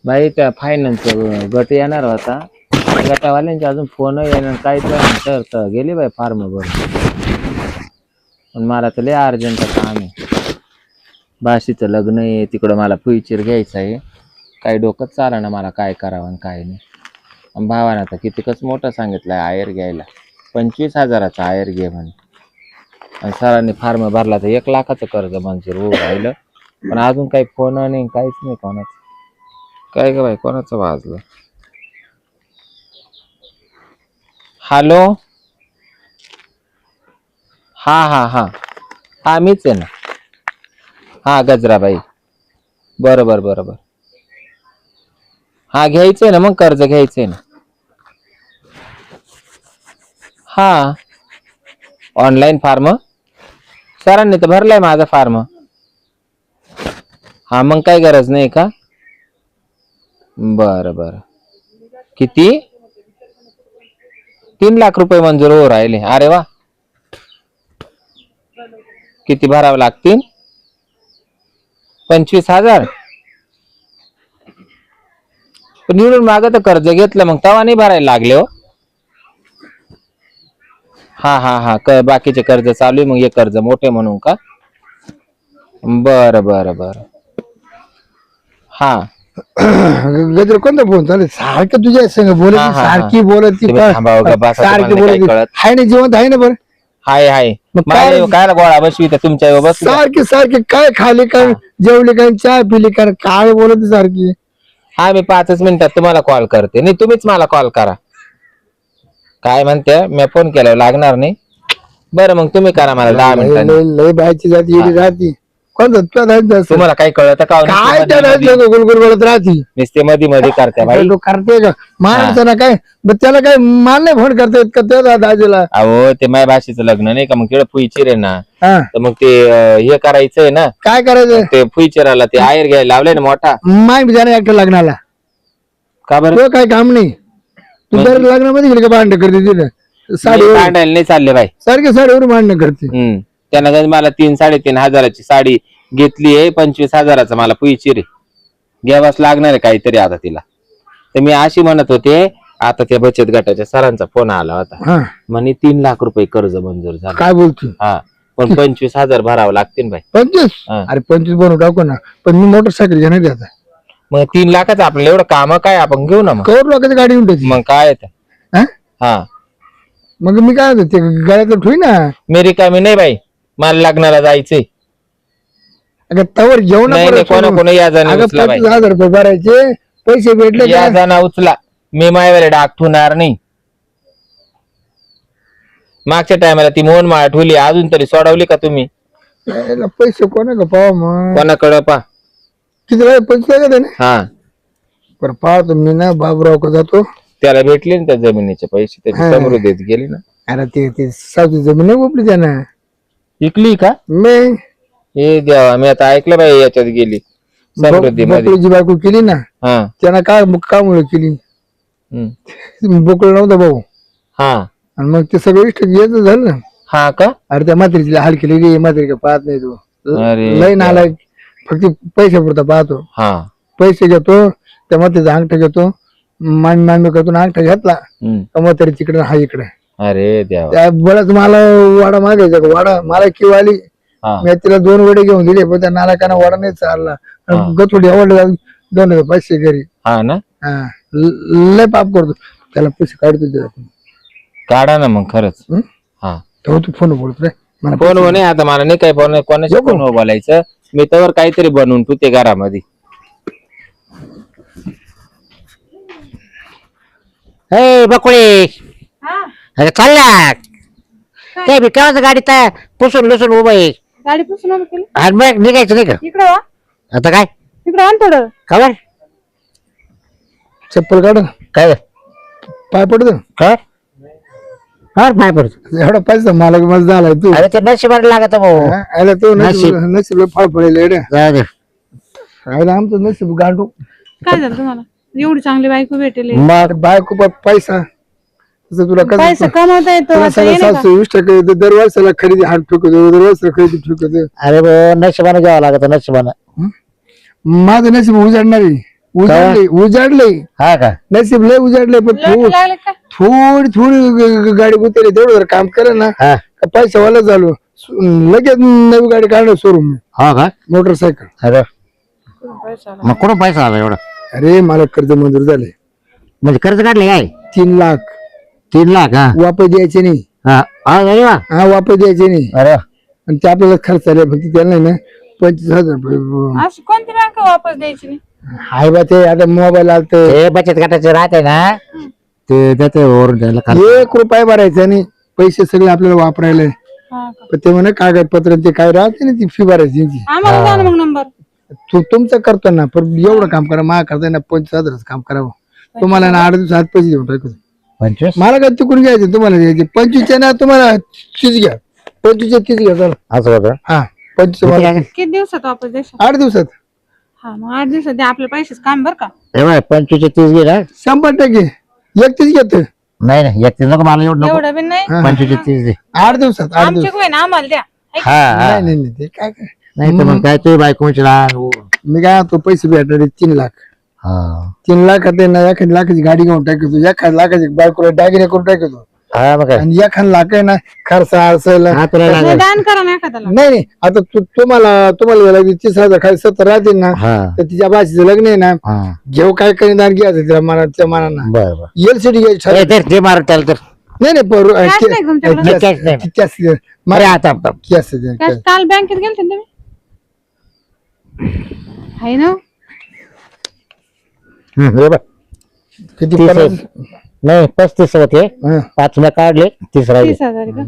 बाई त्या फायनान्स गट येणार होता, गटावाल्यांचे अजून फोन येणार काहीच नाही तर गेली बाई फार्म भरून. पण मला तर लय अर्जंट काम आहे, भाशीचं लग्न आहे तिकडं, मला पुईचीर घ्यायचं आहे. काही डोकंच चाला ना मला काय करावं आणि काय नाही. भावानं आता कितीकच मोठं सांगितलंय आयर घ्यायला, 25,000चा आयर घे म्हणे. आणि सरांनी फार्म भरला तर 1 लाखाचं कर्ज मंजूर होऊ राहिलं. पण अजून काही फोन नाही काहीच नाही कोणाचं. काय ग बाई कोणाचं वाजलं? हॅलो, हा हा हा हा मीच आहे ना. हा गजराबाई, बरोबर बरोबर. हा घ्यायचंय ना मग, कर्ज घ्यायचंय ना. हा ऑनलाईन फार्म सरांनी तर भरलाय माझा फार्म. हा मग काही गरज नाही का? बरं बरं. किती? 3 लाख रुपये मंजूर हो राहिले. अरे वा. किती भरावं लागतील? 25,000. पण निवडून मागं तर कर्ज घेतलं मग तेव्हा नाही भरायला लागले हो. हा हा हा बाकीचे कर्ज चालू आहे मग हे कर्ज मोठे म्हणून का? बरं बरं बरं. हा गजर कोणता फोन चालेल सारखं तुझ्या संग बोलत हा, हा, सारखी बोलत ती तुम्ही थांबावं का बसा, सारखी तुम्हाला काही बोलत कळत आहे ना जिवंत आहे ना बरं. हाय हाय. मग काय काय गोळा बसवी तर तुमच्या बस. सारखी सारखी काय खाली काय जेवली काय चहा पिली काय काय बोलत सारखी. हा मी 5च मिनिटात तुम्हाला कॉल करते. नाही तुम्हीच मला कॉल करा. काय म्हणते मी फोन केल्यावर लागणार नाही. बरं मग तुम्ही करा मला 10 मिनिटांनी. लय बायची जाती येडी राहती कोणतं तुला जायचं असं तुम्हाला काही कळत का? काय त्या राहते गुलगुल बोलत राहती नुसते मध्ये मध्ये करते बाई. करते का माणसाला काय मग त्याला काय मान नाही फोन करता येत का त्या दाजीला. अहो ते माय भाषेचं लग्न नाही का, मग केवढं फुईचिर आहे ना, हा तर मग ते हे करायचंय ना. काय करायचं ते फुईचिराला ते आयर घ्यायला लावलंय ना मोठा. माय बिचारा एकटं लग्नाला का बरं? तो काय काम नाही तू जर लग्नामध्ये गेली का भांडण करते तिथं साडीवर भांडायला नाही चालले बाई. सारख्या साडीवर भांडण करते. त्यांना मला 3-3.5 हजाराची साडी घेतली आहे, 25,000चा मला पुईची रे घ्यावाच लागणार आहे काहीतरी आता तिला. तर मी अशी म्हणत होते, आता त्या बचत गटाच्या सरांचा फोन आला होता, म्हणे 3 लाख रुपये कर्ज मंजूर झालं. काय बोलतो? हा पण 25,000 भरावं लागतील बाई. 25? अरे 25 बनवून टाकू ना, पण मी मोटरसायकल घेणार आता. मग 3 लाखाचं आपल्याला एवढं काम काय, आपण घेऊ ना मग. करोड लोकांची गाडी घेऊन टाकली. मग काय हा मग मी काय ते गाड्यात ठेवी ना. मी रिकामी नाही बाई, मला लग्नाला जायचंय. अगं तवर घेऊन कोणा या जाणार 25,000 रुपये भरायचे पैसे भेटले या जाना उचला. मी मायवाले डाग ठेवणार नाही. मागच्या टायमाला ती मोहन माळ ठेवली, अजून तरी सोडवली का तुम्ही? पैसे कोणा का पाहा मग कोणाकडं पा किती पैसे लागत ना. हा बरं पाहतो मी ना बाबूराव का जातो. त्याला भेटले ना त्या जमिनीचे पैसे, त्याची समृद्धीत गेले ना. अरे ते सावची जमीन उपली त्यानं विकली का? मी हे देवा, मी आता ऐकलं बाई याच्यात गेली समृद्धी मध्ये. जी बायको केली ना त्यानं काय कामुळे केली बोकळ नव्हता भाऊ. हा आणि मग ते सगळं इष्ट यायचं झालं ना. हा का? अरे त्या म्हात्रीची हाल केली म्हात्री का पाहत नाही तू. लय नालाय, फक्त पैसे पुरता पाहतो. पैसे घेतो त्या म्हात्रीचा अंगठा घेतो, मामी करतो अंगठा घेतला मग तरी तिकडे हा इकडे. अरे देवा, त्या बळच मला वाडा मागायचा वाडा मला किंवा आली. मी तिला 2 वडे घेऊन दिले पण त्या नालायकांना वाडा नाही चालला. गथोडी आवडलं 2,500 घरी. हा ना. लय पाप करतो त्याला पैसे काढतो. काढा ना मग खरंच. हा तू फोन बोलत रे फोन नाही आता मला नाही काय फोन, कोणाच्या फोनवर बोलायचं. मी तर काहीतरी बनवून तू ते घरामध्ये. ए बकुळे अरे चालला ते विकास गाडी तर पुसून लुसून उभं आहे. गाडी पुसून आलो केली. आणि मग निघायचं नाही का इकडे वा, आता? काय इकडे आण थोडं. खबर चप्पल काढ काय पाय पडतो काय फार पाय पडतो. एवढा पैसा मला मजा झालाय तू. अरे ते नशिबाला लागत भाऊ. आला तो नशीब. नशीब फाळ पडेल जाऊ दे. आमचं नशीब गांडू. काय झालं तुम्हाला? एवढी चांगली बायको भेटेल. मग बायको पैसा तसं तुला पैसा कमावता येतो. आता ये नाही का? 720% दरवर्षाला खरेदी हात ठोकतो, दरवर्षाला खरेदी ठोकतो. अरे भाऊ नशिबाने घ्यावं लागत नशिबानं. माझं नशीब उजाडणार आहे. उजाडले हा का नशीब लय उजाडले पण लोटं लागले का थोडी गाडी गुतली तेवढं जर काम केलं ना हा पैशावाला झालो लगेच नवी गाडी काढलं शोरूम हो का मोटरसायकल. अरे पैसा आला. मग कुठं पैसा आला एवढा अरे मला कर्ज मंजूर झाले म्हणजे कर्ज काढले काय 3 लाख 3 लाख हा वापस द्यायचे नाही. हा अरे वा हा वापस द्यायचे नाही अरे आणि ते आपल्याला खर्च आले फक्त त्याला नाही ना 25,000 रुपये. अशी कोणती बँक वापस द्यायची नाही हाय बा ते आता मोबाईल आलत हे बचत गटाचे राहते ना ते त्याचे वरून द्यायला कर्ज. 1 रुपया भरायचा नाही पैसे सगळे आपल्याला वापरायला हा का पण ते म्हणे कागदपत्र ते काय राहते ना ती फी भरायची त्यांची. आम्हाला द्या ना मग नंबर तुमचं करतो ना पण एवढं काम करा मा करता ना 25,000 काम करावं तुम्हाला ना 8 दिवसात पैसे देऊन टाकतो. 25 मला काय तिकडून घ्यायचं तुम्हाला द्यायचे 25 ना तुम्हाला 30 घ्या 25 30 घ्या चला असं होतं हा 25 मला किती दिवसात वापस द्यायचं 8 दिवसात हा मग 8 दिवसात द्या आपल्या पैसेच काम बरं का हे बघ 25 30 घे ना 100% 31 घेतो नाही नाही एक नको मला एवढं नको एवढं बी नाही 25 30 दे 8 दिवसात 8 आमचे दिवस होय ना आम्हाला द्या हा हा नाही नाही नाही, ते काय काय नाही तर मग काय तुझी बायको म्हणजे लहान हो. मी काय तो पैसे भेटणार 3 लाख हा 3 लाखात आहे ना 1 लाखाची गाडी घेऊन टाकतो 1 लाखाची बायकोला दागिने करून टाकतो हा मग काय आणि 1 लाख आहे ना खर्च असायला हा तुला नाही, लागेल दान करा ना एखाद्याला नाही नाही आता तुम्हाला द्यायला 30,000 खाली 70 राहतील ना हा तर तिच्या भाषेचं लग्न आहे ना हा घेऊ काय करीन दान घ्यायचं तिला मनाच्या मनानं बर बर एलसीडी घ्यायची ए, ठरलं. ते मार त्याला तर नाही नाही Cash नाही तुमच्याकडे? नाही, cash नाही. अरे आता कॅश काल बँकेत गेलते ना तुम्ही आहे ना हे बघ किती 30 पन्नास? नाही 35 होते हा. 5 मी काढले 30 राहिले 30,000 का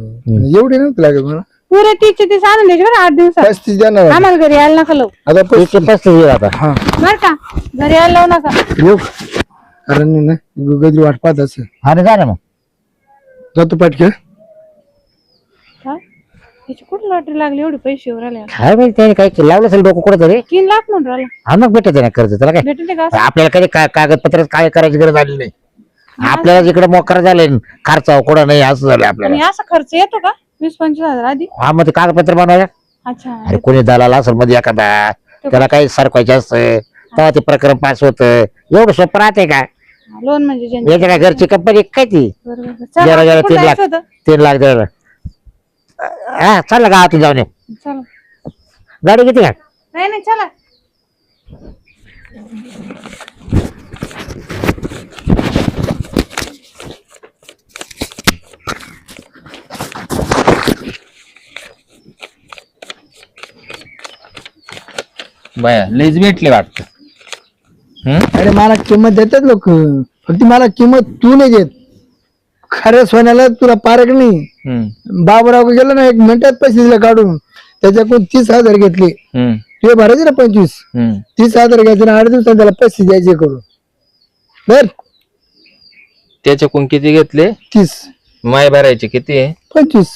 एवढी नव्हती लागत मला पुरे 30 आणून द्यायचे बरं 8 दिवसात 35 देणार आहे. आम्हाला घरी यायला नका लावू आता तिचे 35 येईल आता हा बरं का घरी यायला लावू नका येऊ कारण ना गजरी वाट पाहत असेल अरे जा ना मग जातो पाटके काय त्याची कुठं लॉटरी लागली एवढे पैसे येऊ राहिले काय माहिती त्याने काय लावलं असेल डोकं कुठं तरी 3 लाख म्हणून राहिला हा मग भेटत ना कर्ज त्याला काय भेटते का असं? आपल्याला कधी कागदपत्र काय करायची गरज आली नाही आपल्याला जिकडे मोकर झाले खर्चाव कुठं नाही असं झालं आपल्याला आणि असा खर्च येतो का 20-25 हजार आधी हा मग ते कागदपत्र बनवायला अच्छा अरे कोणी दलाल असेल मध्ये एखादा त्याला काही सरकवायचं असतं तेव्हा ते प्रकरण पास होत एवढं सोपं राहते का लोन म्हणजे ज्यांचे- याच्या काय घरची कंपनी काय ती बरोबर. चला, जरा जरा कुठं 3 लाख जायचं होतं? 3 लाख द्यायला हा चाललं गावातून जाऊन ये. चला गाडी किती का नाही नाही चला बाया लईच भेटले वाटत. अरे मला किंमत देतात लोक फक्त मला किंमत तू नाही देत खऱ्या सोन्याला तुला पारक नाही बाबराव गेला ना 1 मिनिटात पैसे दिले काढून त्याच्याकडून 30,000 घेतले तुझे भरायचे ना 25 30,000 घ्यायचे ना 8 दिवसात त्याला पैसे द्यायचे करून बर त्याच्याकडून किती घेतले 30 माय भरायचे किती आहे 25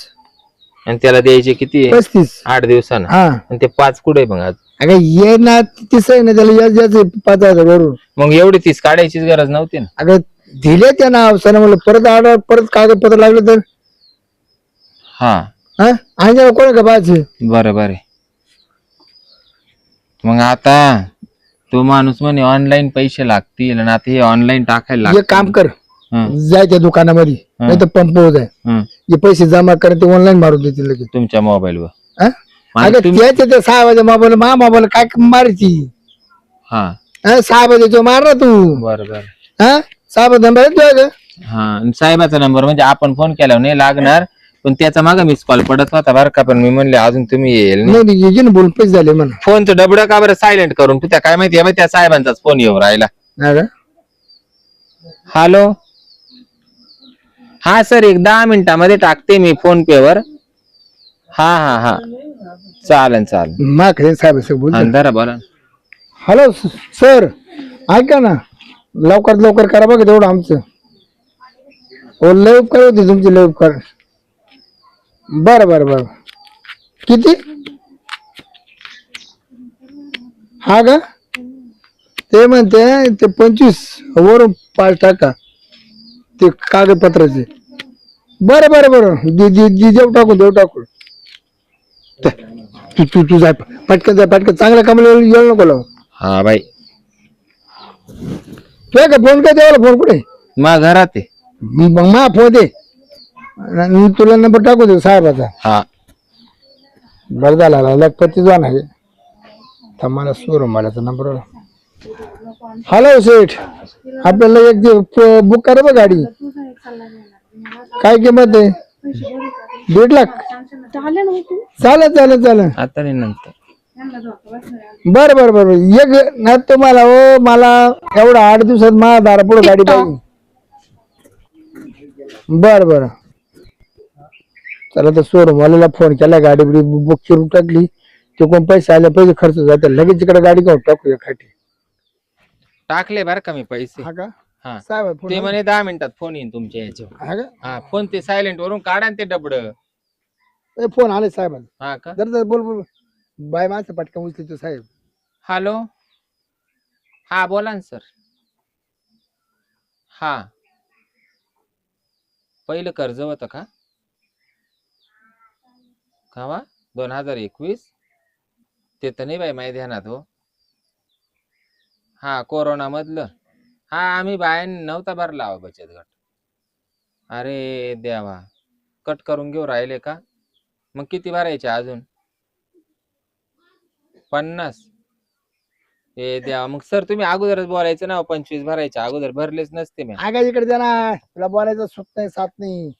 आणि त्याला द्यायचे किती आहे 35 8 दिवसानं हा आणि ते 5 कुठे मग आज अगं ये ना 30 आहे ना त्याला याच द्यायचे 5,000 वरून मग एवढी 30 काढायचीच गरज नव्हती ना. अगं दिले त्या ना अवसानं मला परत ऑर्डर परत कागदपत्र लागले तर हा हा आणि त्याला कोण का पाहायचे बरं बरं मग आता तो माणूस म्हणे ऑनलाईन पैसे लागतील आणि आता हे ऑनलाईन टाकायला एक काम कर जाय त्या दुकानामध्ये नाही तर पंप जाय हं, हे पैसे जमा कर ते ऑनलाईन मारून देतील लगेच तुमच्या मोबाईलवर हा? आणि अगं तुम्ही- त्याच्या त्या 6 वाजे मोबाईल मा मोबाईल काय मारायची हा 6 वाजे मार ना तू बरं बरं हा 6 वाजे नंबर हा आणि साहेबाचा नंबर म्हणजे आपण फोन केल्यावर नाही लागणार पण त्याचा मागा मिस कॉल पडत होता बरं का पण मी म्हणले अजून तुम्ही येईल नाही. नाही ये ना बोल पैसे झाले म्हणा फोनचं डबडं का बरं सायलेंट करून त्या काय माहिती आहे त्या साहेबांचाच फोन येऊ राहिला. हा का? हॅलो हा सर 10 मिनिटामध्ये टाकते मी फोन पे वर. हा हा हा चालेल चालेल मा खरे साहेब बोल अंधारा बोला. हॅलो सर ऐका ना लवकरात लवकर करा बघा तेवढं आमचं हो लय उपकार होते तुमचे लय उपकार बरं बरं बरं किती हा का ते म्हणते ते 25 वरून 5 टाका ते कागदपत्राचे बरं बरं बरं देऊ टाकू तू तू तू जाय पटकन चांगल्या कामाला येऊ नको लावू हा बाई तुझ्या का फोन काय देवाला फोन कुठे मग घरात आहे. मग मा फोन दे आणि तुला नंबर टाकू दे साहेबाचा. हा बरं झाला लखपती जाण आहे तर मला शोरूमवाल्याचा नंबर. हॅलो सेठ, आपल्याला एक दिवस बुक करा बघ गाडी. काय किंमत आहे? 1.5 लाख. चालेल चालेल चालेल. आता नाही नंतर. बरं बरं बरं एक नाही तुम्हाला हो मला एवढा 8 दिवसात मला दारापुढे गाडी पाहिजे. बरं बरं चला तर शोरूमवाल्याला फोन केला गाडी बिडी बुक करून टाकली. ते कोण पैसे आले पैसे खर्च जाते लगेच इकडे गाडी घेऊन टाकू खाटी. टाकले बरं का मी पैसे. हा का हा साहेब ते म्हणे 10 मिनिटात फोन येईन तुमच्या याच्यावर. हा का हा फोन ते सायलेंट वरून काढा आणि ते डबड. फोन आले साहेबांना. हा का जर बोल बोल बाय माणसं पटकन उचली तो साहेब. हॅलो हा बोला ना सर. हा पहिलं कर्ज होतं का कावा 2021? ते तर नाही बाई माझ्या ध्यानात हो. हा कोरोना मधलं. हा आम्ही बाहेर नव्हता भरला हो बचत गट. अरे देवा कट करून घेऊ राहिले का? मग किती भरायचे अजून? 50? ए देवा मग सर तुम्ही अगोदरच बोलायचं ना 25 भरायचे अगोदर भरलेच नसते मी. आगा इकडे द्या ना तुला बोलायचं सुट नाही साथ नाही.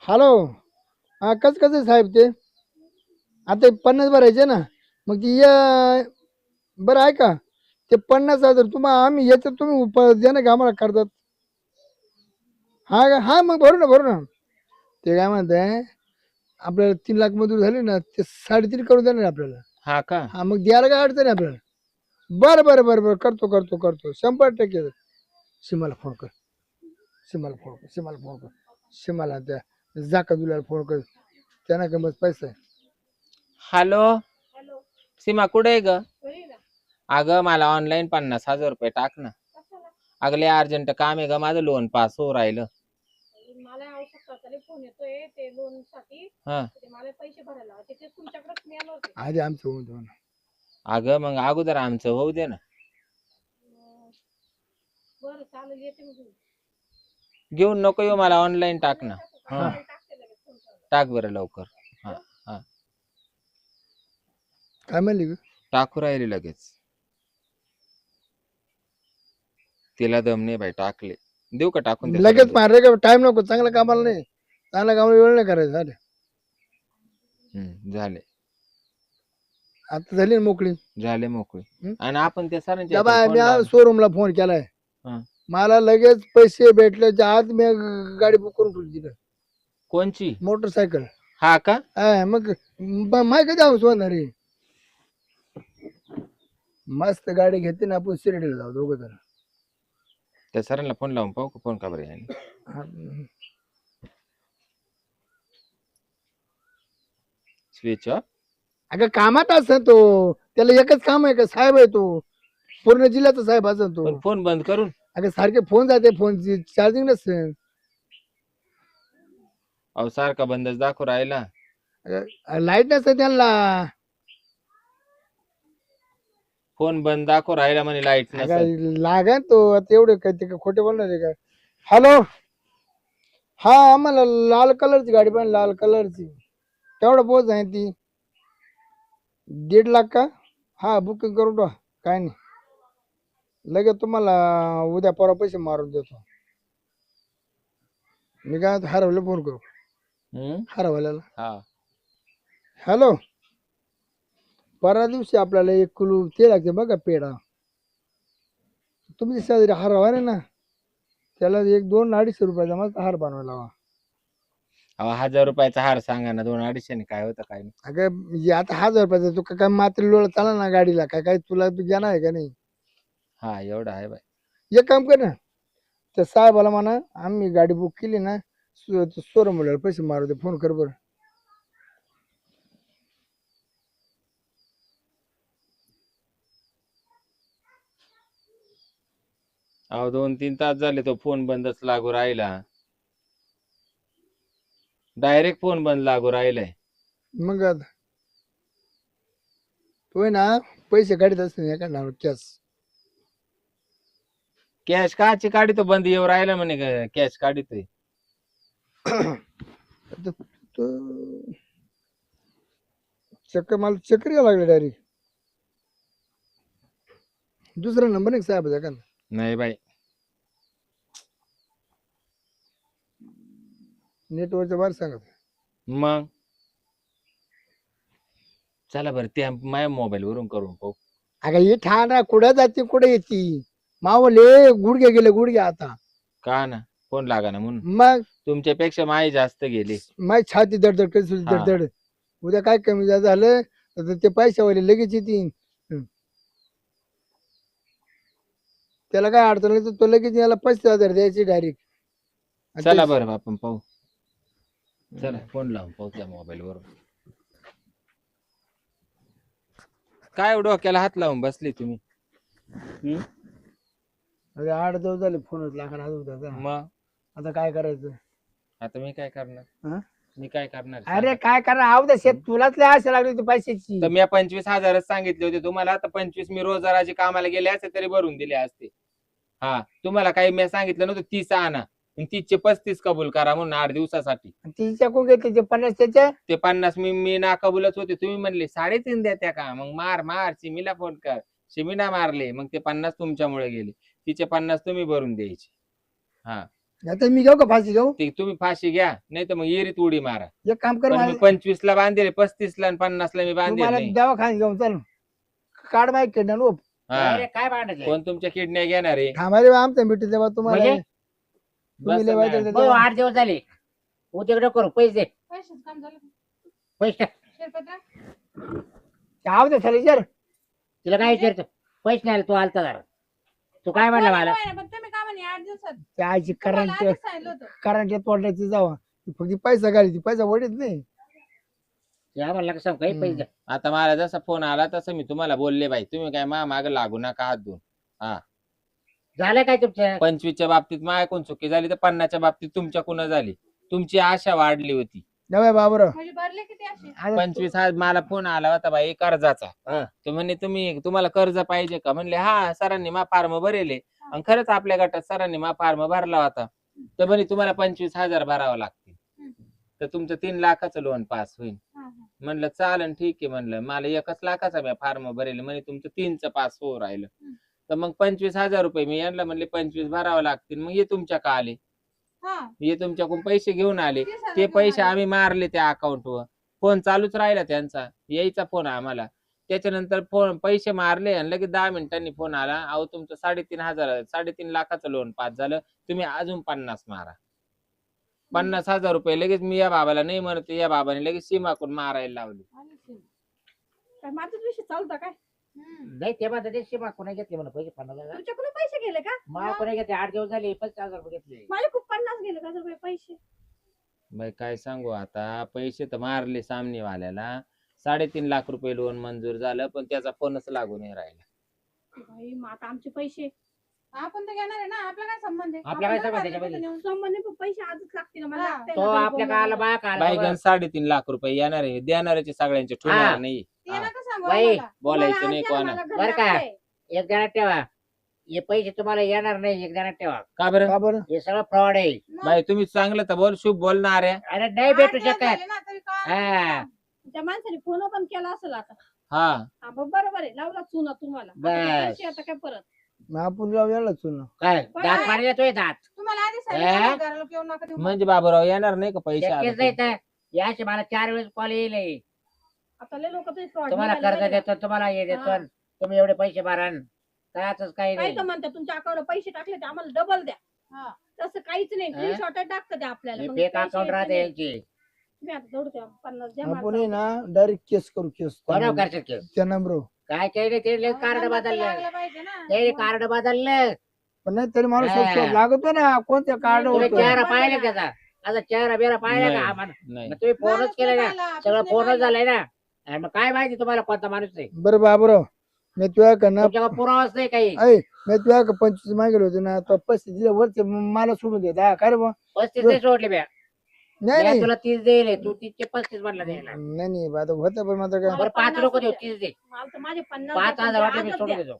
हॅलो हा कस कसं साहेब ते आता 50 भरायचे ना मग ती बरं आहे का ते 50,000 तुम्हाला आम्ही याच्यात तुम्ही द्या ना का आम्हाला करतात. हा का हा मग भरू ना ते काय म्हणताय आपल्याला 3 लाख मंजूर झाले ना ते 3.5 करून देणार आपल्याला. हा का हा मग द्यायला काय अडचण आहे आपल्याला. बरं बरं बरं बरं करतो 100%. सीमाला फोन कर सीमाला त्या जाका दुलाला फोन कर त्यांना किंमत पैसा आहे. हॅलो सीमा कुठे आहे ग? अगं मला ऑनलाईन 50,000 रुपये टाक ना. अगले अर्जंट काम आहे ग माझं लोन पास हो राहिलं. मला आवश्यकता फोन येतोय ते लोन साठी. हा मला पैसे भरायला होते ते तुमच्याकडेच मिळालं होते. आधी आमचं होऊन जाऊ ना. अगं मग अगोदर आमचं होऊ दे ना. बरं चालेल येते मी घेऊन. घेऊन नको येऊ मला ऑनलाईन टाक ना. हा टाक बरं लवकर. हा हा काय म्हणली ग टाकू राहिली लगेच. तिला दम नाही बाई टाकले. देऊ का टाकून दे लगेच मारे का टाइम नको चांगल्या कामाला नाही चांगल्या कामाला वेळ नाही करायचा. झाले झाले आता झाली ना मोकळी. झाले मोकळे. आणि आपण त्या सरांच्या मी शोरूमला फोन केलाय. मला लगेच पैसे भेटल्याच्या आज मी गाडी बुक करून ठेवली तिथं. कोणची? मोटरसायकल. हा का मग माय कधी आहोत होणार रे. मस्त गाडी घेते ना आपण शिर्डीला जाऊ दोघं जण. त्या सरांना फोन लावून पाहू का फोन का बरं याने स्विच ऑफ. अगं कामात असं तो त्याला एकच काम आहे का साहेब आहे तो पूर्ण जिल्ह्याचा साहेब असं तो. फोन बंद करून अगं सारखे फोन जाते फोनची चार्जिंग नसते. अहो सारखा बंदच दाखवू राहिला. लाईट नसते त्यांना. फोन बंद दाखवू राहिला म्हणे लाईट नसेल. लागेल तो आता एवढे काय ते खोटे बोलणार आहे का. हॅलो हा आम्हाला लाल कलरची गाडी पाहिजे लाल कलरची. तेवढं पोच आहे ती 1.5 लाख का. हा बुकिंग करून ठेवा काय नाही लगेच तुम्हाला उद्या परवा पैसे मारून देतो. मी काय हरवलं फोन करू हरवल्याला. हॅलो परवा दिवशी आपल्याला 1 किलो ते लागते बघा पेढा. तुम्ही शेजारी हार हवा ना त्याला 1-2-250 रुपयाचा मस्त हार बनवायला हवा. 1000 रुपयाचा हार सांगा ना 2-250 काय होतं काय नाही. अगं आता 1000 रुपयाचा तू काय मात्र लोळ चाला ना गाडीला काय तुला तू घेणार आहे का नाही. हा एवढं आहे बाई. एक काम कर ना त्या साहेबाला म्हणा आम्ही गाडी बुक केली ना शोरूमला पैसे मारू दे फोन कर बरं. अहो 2-3 तास झाले तो फोन बंदच लागू राहिला. डायरेक्ट फोन बंद लागू राहिलाय. मग आता तू ना पैसे काढत असते एका कॅश कॅश काची काढितो बंद येऊ राहिला म्हणे कॅश काढितोय. चक्कर मला चक्कर यायला लागले डायरेक्ट. दुसरा नंबर नाही साहेब का? नाही बाई नेटवरच्या बाहेर सांगत. मग चला बरं ते माझ्या मोबाईल वरून करून पाहू. अगं ही ठाणा कुठं जाते कुठे येते मावले गुडघे गेले गुडघे आता. का ना फोन लागा ना म्हणून. मग तुमच्यापेक्षा माई जास्त गेली. माझी छाती दडदड कधी दडदड. उद्या काय कमी जास्त झालं तर ते पैशावाले लगेच येतील. त्याला काय अडचण नाही तो लगेच याला 35,000 द्यायचे डायरेक्ट. चला बरं आपण पाहू. चला फोन लावून पाहू त्या मोबाईल वरून. काय डोक्याला हात लावून बसली तुम्ही? 8 दिवस झाले फोनच लागला होता. मग आता काय करायचं? आता मी काय करणार? हा? मी काय करणार? अरे काय करणार आव शेत तुलाच लय आशा लागली होती पैशाची. तर मी 25,000 सांगितले होते तुम्हाला. आता 25 मी रोजगाराची कामाला गेले असते तरी भरून दिले असते. हा तुम्हाला काही मी सांगितलं नव्हतं 30 आणा 30चे 35 कबूल करा म्हणून 8 दिवसासाठी. 30 कोण घेतले ते 50 त्याच्या? ते 50 मी ना कबूलच होते. तुम्ही म्हणले 3.5 द्या त्या का. मग मार सिमीला फोन कर. सिमीना मारले मग ते 50 तुमच्यामुळे गेले. तिचे 50 तुम्ही भरून द्यायचे. हा आता मी घेऊ का फाशी घेऊ? ते तुम्ही फाशी घ्या नाही तर मग येरीत उडी मारा. एक काम कर मी 25 ला बांधले 35 ला आणि 50 ला मी बांधले. दवाखान्यात घेऊन चल काढ माहिती किडनॅप लोक. काय भांडायचं? कोण तुमच्या किडन्या घेणार आहे? थांबारे आमच्या भेटून देवा तुम्हाला. म्हणजे? तुम्ही लय वाईट होते हो, तेव्हा. 8 दिवस झाले. उद्याकडे करू पैसे दे. पैशाचं काम झालं का? पैसे शिरपतराव, जाऊ दे चल विचार. तिला काय विचारतो? पैसे नाही आले तू आलता जरा. तू काय म्हणला मला? पण तुम्ही का म्हणे 8 दिवसात? त्याची तुम्हाला करंट आधीच सांगितलं होतं. करंट तोडण्याची जावा फक्त पैसा घालायची पैसा वडीत नाही. या म्हणला का सांग काही पैसे द्या. आता मला जसा फोन आला तसं मी तुम्हाला बोलले बाई तुम्ही काय माग लागू नका हात धुवून. झालं काय तुमच्या? 25च्या बाबतीत माझ्याकडून चुकी झाली तर 50च्या बाबतीत तुमच्याकडून झाली. तुमची आशा वाढली होती. नव्हे बाबूराव म्हणजे भरले किती असे? 25 मला फोन आला होता बाई कर्जाचा. हा. तर म्हणे तुम्हाला कर्ज पाहिजे का? म्हणले हा सरांनी मा फॉर्म भरेले. आणि खरंच आपल्या गटात सरांनी मा फॉर्म भरला होता. तर म्हणे तुम्हाला 25,000 भरावं लागतील. तर तुमचं 3 लाखाचं लोन पास होईल. म्हणलं चालन ठीक आहे. म्हणलं मला 1 लाखाचा मी फॉर्म भरेल. म्हणे तुमचं 3चं पास हो राहिलं. तर मग 25,000 रुपये मी यांना म्हणले 25 भरावं लागतील. मग हे तुमच्या का आले? हे तुमच्याकडून पैसे घेऊन आले. ते पैसे आम्ही मारले त्या अकाउंटवर. फोन चालूच राहिला त्यांचा यायचा फोन आम्हाला. त्याच्यानंतर फोन पैसे मारले आणि लगेच 10 मिनिटांनी फोन आला. अहो तुमचं 3.5 लाखाचं लोन पास झालं. तुम्ही अजून 50 मारा. 50,000 रुपये लगेच मी या बाबाला नाही म्हणत या बाबाने लगेच सीमाकडून मारायला लावली. काय माझाच विषय चालता काय? नाही ते म्हणतात ते शिमा कोणी घेतले म्हणा पैसे 50,000. तुमच्याकडून पैसे गेले का? मला कोणी घेतले 8 दिवस झाले 25,000 रुपये घेतले. माझे खूप 50 गेले का रुपये पैसे? बाई काय सांगू आता पैसे तर मारले सामनेवाल्याला. 3.5 लाख रुपये लोन मंजूर झालं पण त्याचा फोनच लागू नाही राहिला. भाई मग आता आमचे पैसे आपण तर घेणार आहे ना. आपला काय संबंध आहे? आपला काय आपण संबंध तर त्याच्यामध्ये? नेऊन- संबंध पैसे आजच लागतील मला हा. लागतंय तो ना घरी आपल्या बोलवून. काला बा बाई काला गण 3.5 लाख रुपये येणार आहे. देणाऱ्याचे सगळ्यांचे ठेवणार नाही. ते नका सांगू बाई, आम्हाला. बोलायचं तुम्हाला नाही आज द्या, कोणा. मला घरी बरं का? लागतंय. एक जणात ठेवा. हे पैसे तुम्हाला येणार नाही. एक जणात ठेवा. का बरं? का बरं? हे सगळं फ्रॉड आहे. बाई तुम्ही चांगलं तर बोल शुभ बोलणार आहे. अरे नाही भेटू 8 दिवस शकत. झाले ना, तरी का? हा त्या माणसाने फोन पण केला असेल आता. हा हा बरोबर आहे. लावला चुना तुम्हाला. बस. आता पैसे आता काय परत? मग आपण जाऊ यायला चुन. काय दात पाणी येतोय दात. तुम्हाला आधी हा? सांगितलं ना, घराला येऊ नका देऊ. म्हणजे बाबूराव येणार नाही का पैसे शक्यच आता? नाही तर याशी मला 4 वेळेस कॉल येईल. आता लय लोक फ्रॉड तुम्हाला कर्ज देतो तुम्हाला हे देतो हा. तुम्ही एवढे पैसे भरा कायच काही काय नाही. तर म्हणतात तुमच्या अकाउंट पैसे टाकले ते आम्हाला डबल द्या. हा. तसं काहीच नाही. हा? स्क्रीनशॉट टाकतं ते आपल्याला. मग फेक पैसे अकाउंट राहते येते यांची. नाही. तुम्ही आता दौड द्या 50 द्या आपण मला. आहे ना डायरेक्ट केस करू केस. कोणावर करतात केस? त्या नंबर काय काही नाही ते कार्ड नंबर तर बदललं. लागला पाहिजे ना. ते कार्ड बदललं. पण नाही तरी माणूस हा. शोध लागतो ना कोणत्या कार्ड तुम्ही होतो. चेहरा पाहिला त्याचा आता चेहरा बिरा पाहिला का आम्हाला? नाही मग तुम्ही फोनच माणूस केला नाही ना. पाहिला, सगळं आपण फोनच नाही झालंय ना. आणि मग काय माहिती तुम्हाला कोणता माणूस आहे? बरं बाबूराव मी तुझ्या करणार तुमच्याकडे पुरावाच नाही काही. मी तुझ्या 25 मागेल होते ना तो 35 दिले वरचे मला सोडून दे काय रे बा. 35 नाही सोडले बॅ. नाही नाही तुला 30 देईल तू 30चे 35 म्हणला द्यायला. नाही नाही आता होतं पण माझं काय बरं 5 लोक देऊ 30 दे. मला तर माझे 50 5,000 वाटले मी आजच सोडून द्या. देतो.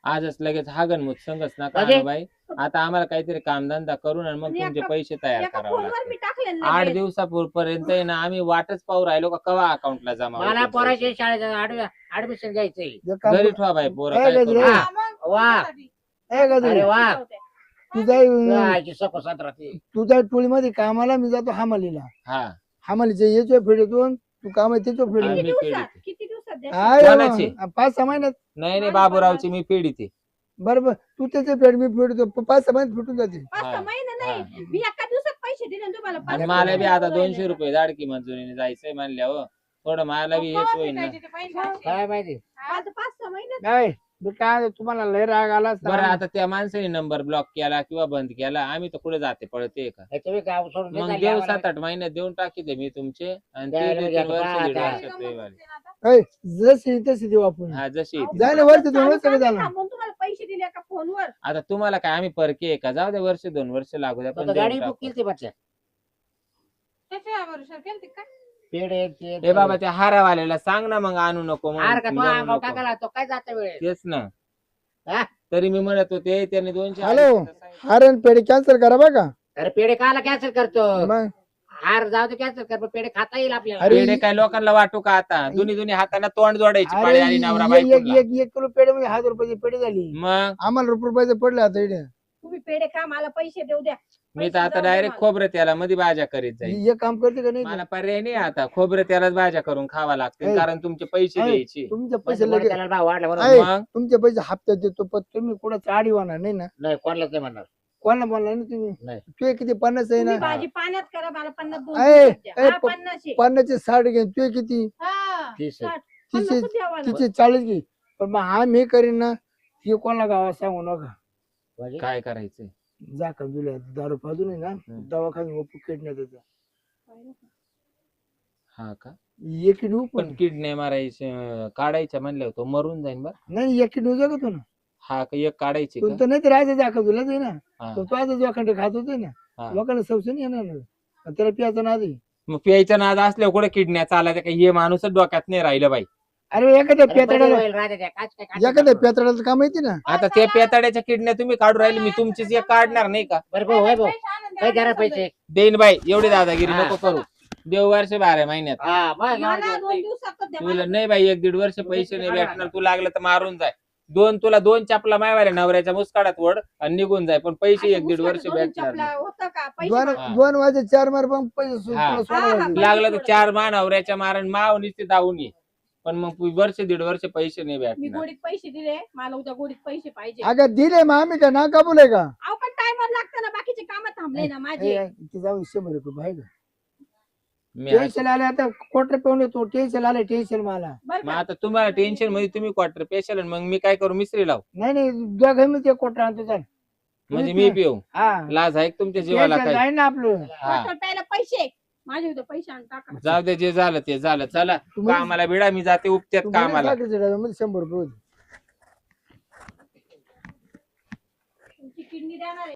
आजच लगेच हागणमुत संगच नका म्हणजे? आणू बाई. आता आम्हाला काहीतरी कामधंदा करून आणि मग आणि तुमचे एका- पैसे तयार एका करावे फोनवर मी लागतील. टाकले 8 दिवसापर्यंत आहे ना आम्ही वाटच पाहू राहिलो का कवा अकाउंटला जमा मला होतील पोराची पैसे. शाळेत ऍडमिशन घ्यायचंय. एक काम घरी कर. ठेवा बाई पोरं ए, काय गजरे. करू? हा. वा. ए, गजरे. अरे वा. तू जाय आईची सको संत्रा ती. तू जाय टोळीमध्ये कामाला, मी जातो हमालीला. हा हमालीच्या याच्या फेडीतून तू काम आहे त्याच्या हा, फेडी. मी पेढी ती. किती दिवसात द्या? कोणाची? 5-6 महिन्यात. नाही बाबूरावची मी पेढी ती. बरोबर तू त्याचे फेड मी फेडतो 5-6 महिन्यात फेटून जाते. 5-6 महिने नाही मी एका दिवसात पैसे दिले ना तुम्हाला. आणि 5-6 मला बी आता महिने 200 रुपये दाडकी मंजुरीने जायचंय म्हणल्यावर थोडं मला बी हेच होईल ना. काय माहिती. आता 5-6 महिने नाही मी काय तुम्हाला लय राग आला बरं आता त्या माणसाने नंबर ब्लॉक केला किंवा बंद केला आम्ही तर कुठे जाते पळते का? हे तुम्ही गाव सोडून मग निघाले देऊ आम्हाला. 7-8 महिन्यात देऊन टाकीते मी तुमचे आणि ते द्यायला 2-3 घ्या वर्ष आता. 1.5 वर्षात ते वाले. जशी तशी देऊ आपण. हा जशी येते. जायला वरती 2 वर्ष चालू झालं. थांबून तुम्हाला पैसे दिले का फोनवर? आता तुम्हाला काय आम्ही परके आहे का? जाऊ दे 1-2 वर्ष लागू द्या पण आता गाडी देऊन बुक टाकू. केली ती बच्चा. त्याच्या भरोशावर केलती काय? पेढे ते- ए बाबा त्या हारावाल्याला सांग ना मग आणू नको हार का तो म्हणून अंगावर नको. टाकायला तो काय जाता वेळ. तेच ना हा? तरी मी म्हणत होते त्यांनी 200 हॅलो. हारण पेढी कॅन्सल करा बघा. अरे पेढे काला कॅन्सल करतो. मग हार जाऊ दे कॅन्सल कर पण पेढे खाता येईल आपल्याला. अरे, पेढे काय लोकांना वाटू का आता? दोन्ही हाताना तोंड जोडायची अरे पाळी आली नवरा एक बायकोला. एक एक किलो पेढे म्हणजे 1000 रुपयाची पेढी झाली. मग आम्हाला रुपये पडले आता इथे. तुम्ही पेढे का मला पैसे देऊ द्या. मी तर पैसे आता जाऊ द्या डायरेक्ट मला. खोबरं त्याला मध्ये भाज्या करीत जाईल. ही एक काम करते का नाही? मला पर्याय नाही आता खोबरं त्यालाच भाज्या करून खावा लागतील ऐ, कारण तुमचे पैसे ऐ, द्यायचे. तुमचे म्हणजे पैसे वर लगेच त्याला भाव वाढला म्हणून. ऐ, मग तुमचे पैसे हप्त्यात देतो पण तुम्ही कुठं चाडी होणार नाही ना. नाही कोणालाच नाही म्हणणार. कोणाला बोलणार नाही तुम्ही. नाही. तू किती 50 आहे तुम्ही ना. भाजी पाण्यात करा मला 50 दोन ऐ, दिवसात द्या. ऐ, हा, 50 आहे. 50चे 60 घे. तू किती? हा, 30 आहे. 60. तिचे 50 द्या मला. तिचे 40 घे. पण मग आम्ही करीन ना हे कोणाला गावात सांगू नका. म्हणजे काय करायचंय? जा का जुल्या दारू पाजून आहे ना दवाखान्यात ओपू किडण्यात त्याचा हा का? एक किडनी पण पण किडने मारायचे काढायच्या म्हणल्यावर तो मरून जाईन बा. नाही एक किडनी जगतो ना. हा का एक काढायची तू का? तर नाही तर राजा जा का तुलाच आहे ना. हा. तो आज जोखंडे खात होते ना. हा. लोकांना सवसून येणार ना. आणि त्याला प्यायचं ना आधी. मग प्यायचा नाद असल्यावर कुठे किडण्या चालायचं का? हे माणूसच डोक्यात नाही राहिलं बाई. अरे एखाद्या अरे बरे पेताड्याला होईल राहते त्या. काच काय काच एखाद्या काय. पेताड्याचं काम माहिती ना. आता त्या पेताड्याच्या किडण्या तुम्ही काढून राहिले मी तुमचीच एक काढणार नाही का? बरं भाऊ होय भाऊ. काय जरा पैसे. देईन बाई एवढी दादागिरी हा. नको करू. देव वर्ष 12 महिन्यात. हा मग मला 2 दिवसात द्या. तुला नाही बाई 1-1.5 वर्ष पैसे नाही भेटणार. तू लागलं तर मारून जाय. तुला दोन चपला मायवाल्या नवऱ्याच्या मुस्काडात वड आणि निघून जाय पण पैसे अशी 1-1.5 वर्ष मुसकाट भेटणार दोन नाही. चपला होतं का? पैसे दोन मागा. हा. 2 वाजे 4 मार पण पैसे हा. तुला सोडावं हा, लागेल. हा. लागलं तर 4 नवऱ्याच्या मारण माव नुसते धावून ये पण मग 1-1.5 वर्ष पैसे नाही मी भेटणार. गोडीत पैसे दिले मला उद्या गोडीत पैसे पाहिजे. अगं दिले मग आम्ही का ना काबूल आहे का. अहो पण टायमर लागतं ना बाकीचे काम थांबले ना माझे. ते जाऊन 100 रुपये आहे का. मी आज- टेन्शन आले आता क्वार्टर पेऊन येतो. टेन्शन आले टेन्शन मला. बरं मग का? आता तुम्हाला टेन्शन मध्ये तुम्ही क्वार्टर पेशल मग मी काय करू मिसरी लावू नाही दोघं मी ते क्वार्टर आणतो चाल. म्हणजे मी पिऊ हा लाज आहे का तुमच्या जीवाला टेन्शन काय? आहे ना आपलं. हा. क्वार्टर प्यायला पैसे माझे उद्या पैसे आण टाका. जाऊ दे जे झालं ते झालं. चला तुम्ही- कामाला बिडा मी जाते उपत्यात कामाला. 100 रुपये होते. तुमची किडनी देणार आहे.